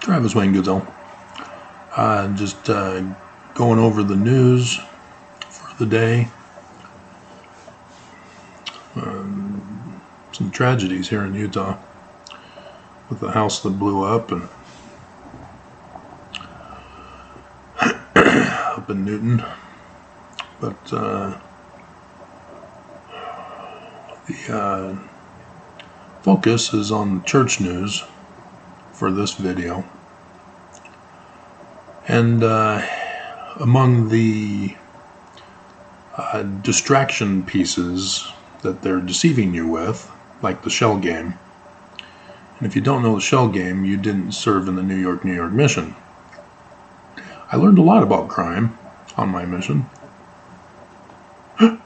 Travis Wayne Goodell. Just going over the news for the day. Some tragedies here in Utah with the house that blew up and up in Newton. But the focus is on the church news for this video. And among the distraction pieces that they're deceiving you with, like the shell game. And if you don't know the shell game, you didn't serve in the New York mission. I learned a lot about crime on my mission. I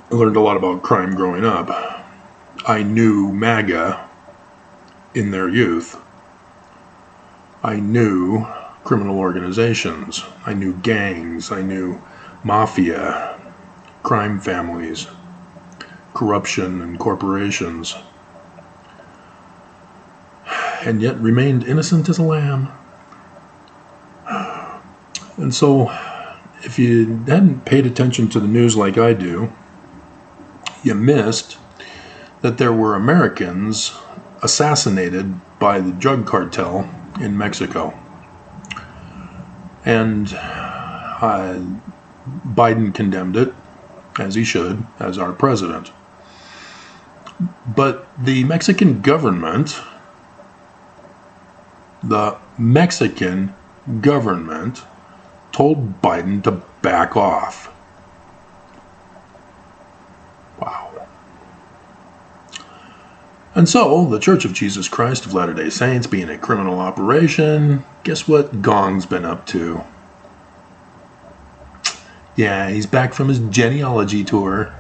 learned a lot about crime growing up. I knew MAGA in their youth. I knew criminal organizations. I knew gangs. I knew mafia, crime families, corruption, and corporations. And yet remained innocent as a lamb. And so, if you hadn't paid attention to the news like I do, you missed that there were Americans assassinated by the drug cartel in Mexico. And Biden condemned it, as he should, as our president. But the Mexican government told Biden to back off. Wow. And so, the Church of Jesus Christ of Latter-day Saints, being a criminal operation, guess what Gong's been up to? Yeah, he's back from his genealogy tour.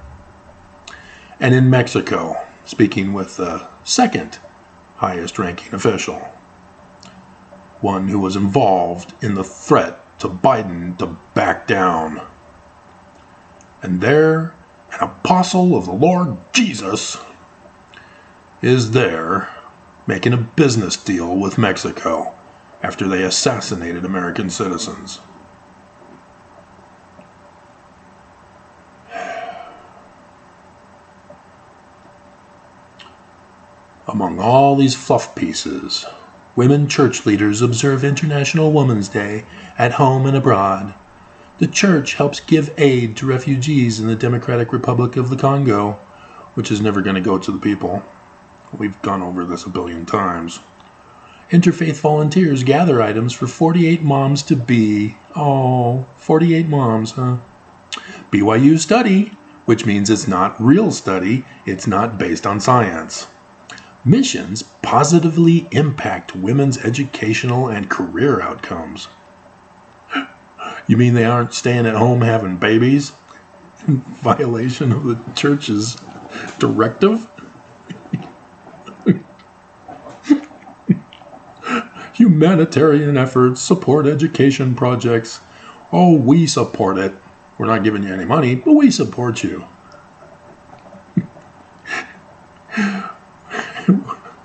And in Mexico, speaking with the second highest ranking official. One who was involved in the threat to Biden to back down. And there, an apostle of the Lord Jesus is there making a business deal with Mexico after they assassinated American citizens. Among all these fluff pieces, women church leaders observe International Women's Day at home and abroad. The church helps give aid to refugees in the Democratic Republic of the Congo, which is never going to go to the people. We've gone over this a billion times. Interfaith volunteers gather items for 48 moms to be. Oh, 48 moms, huh? BYU study, which means it's not real study, it's not based on science. Missions positively impact women's educational and career outcomes. You mean they aren't staying at home having babies? In violation of the church's directive? Humanitarian efforts, support education projects. Oh, we support it. We're not giving you any money, but we support you.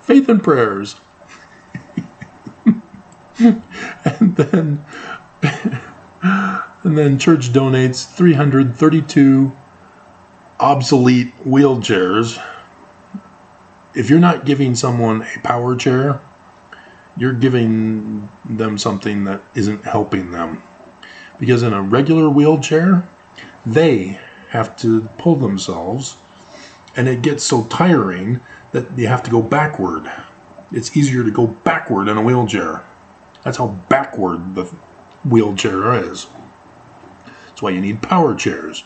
Faith and prayers. and then church donates 332 obsolete wheelchairs. If you're not giving someone a power chair, you're giving them something that isn't helping them. Because in a regular wheelchair, they have to pull themselves, and it gets so tiring that you have to go backward. It's easier to go backward in a wheelchair. That's how backward the wheelchair is. That's why you need power chairs.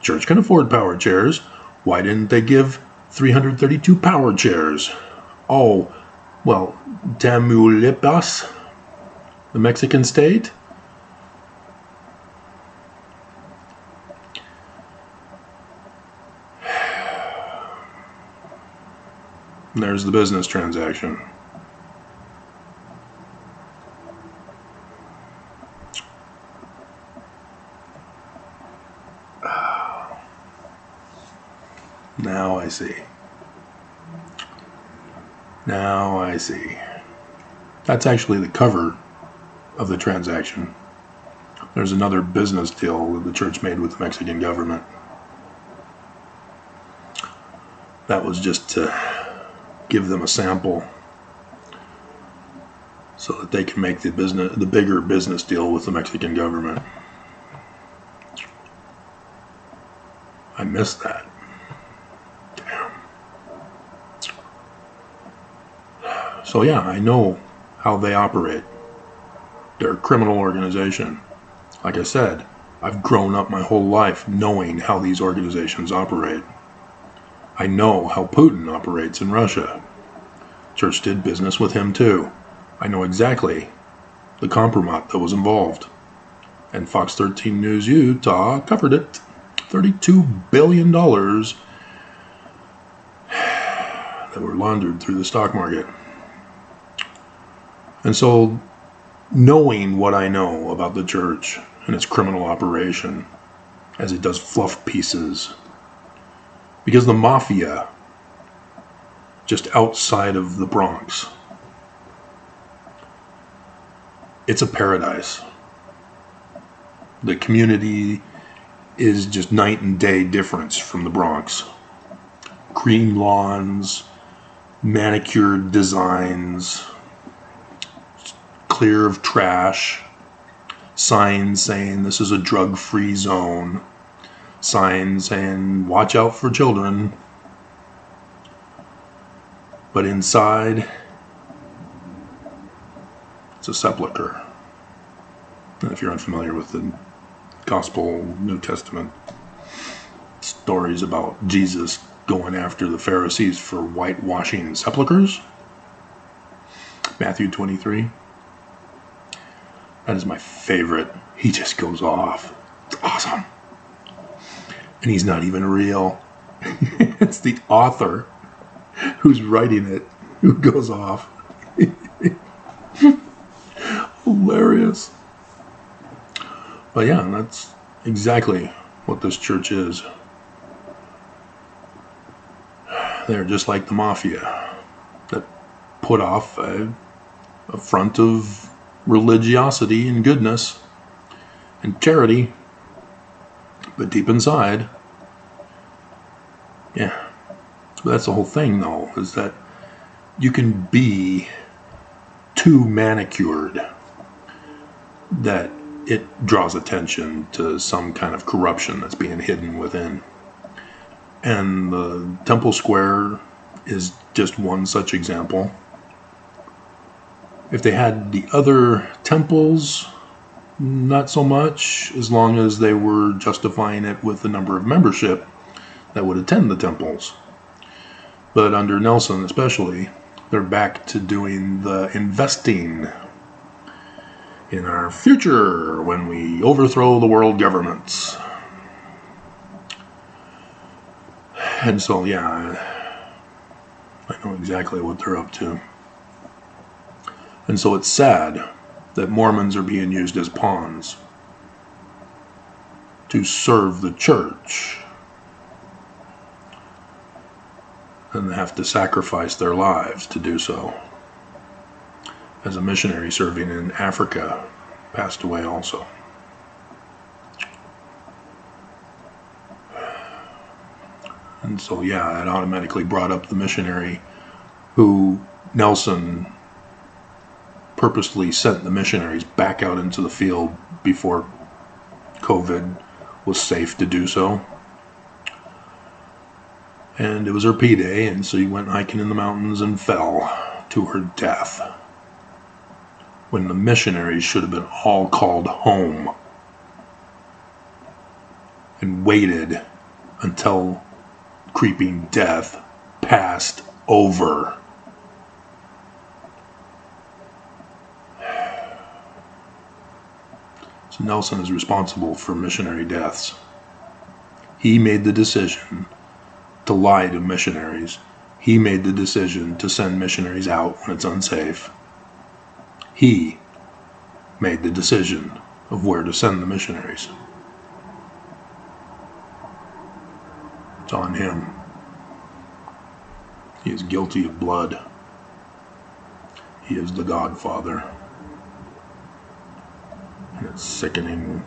Church can afford power chairs. Why didn't they give 332 power chairs? Oh, well, Tamaulipas, the Mexican state? There's the business transaction. Now I see. Now I see. That's actually the cover of the transaction. There's another business deal that the church made with the Mexican government. That was just to give them a sample so that they can make the bigger business deal with the Mexican government. I missed that. Damn. So yeah, I know how they operate. They're a criminal organization. Like I said, I've grown up my whole life knowing how these organizations operate. I know how Putin operates in Russia. Church did business with him too. I know exactly the compromise that was involved. And Fox 13 News Utah covered it. $32 billion that were laundered through the stock market. And so, knowing what I know about the church and its criminal operation, as it does fluff pieces, because the mafia, just outside of the Bronx, it's a paradise. The community is just night and day difference from the Bronx. Green lawns, manicured designs, clear of trash, signs saying this is a drug-free zone, signs saying watch out for children. But inside, it's a sepulcher. And if you're unfamiliar with the Gospel New Testament stories about Jesus going after the Pharisees for whitewashing sepulchers, Matthew 23, that is my favorite. He just goes off. It's awesome. And he's not even real. It's the author who's writing it who goes off. Hilarious. But yeah, that's exactly what this church is. They're just like the mafia that put off a front of religiosity and goodness and charity, but deep inside, yeah. But that's the whole thing, though, is that you can be too manicured that it draws attention to some kind of corruption that's being hidden within. And the Temple Square is just one such example. If they had the other temples, not so much, as long as they were justifying it with the number of membership that would attend the temples. But under Nelson especially, they're back to doing the investing in our future when we overthrow the world governments. And so, yeah, I know exactly what they're up to. And so it's sad that Mormons are being used as pawns to serve the church. And they have to sacrifice their lives to do so. As a missionary serving in Africa passed away also. And so, yeah, it automatically brought up the missionary who Nelson purposely sent the missionaries back out into the field before COVID was safe to do so. And it was her P-Day, and so he went hiking in the mountains and fell to her death. When the missionaries should have been all called home and waited until creeping death passed over. So Nelson is responsible for missionary deaths. He made the decision to lie to missionaries. He made the decision to send missionaries out when it's unsafe. He made the decision of where to send the missionaries. It's on him. He is guilty of blood. He is the Godfather. And it's sickening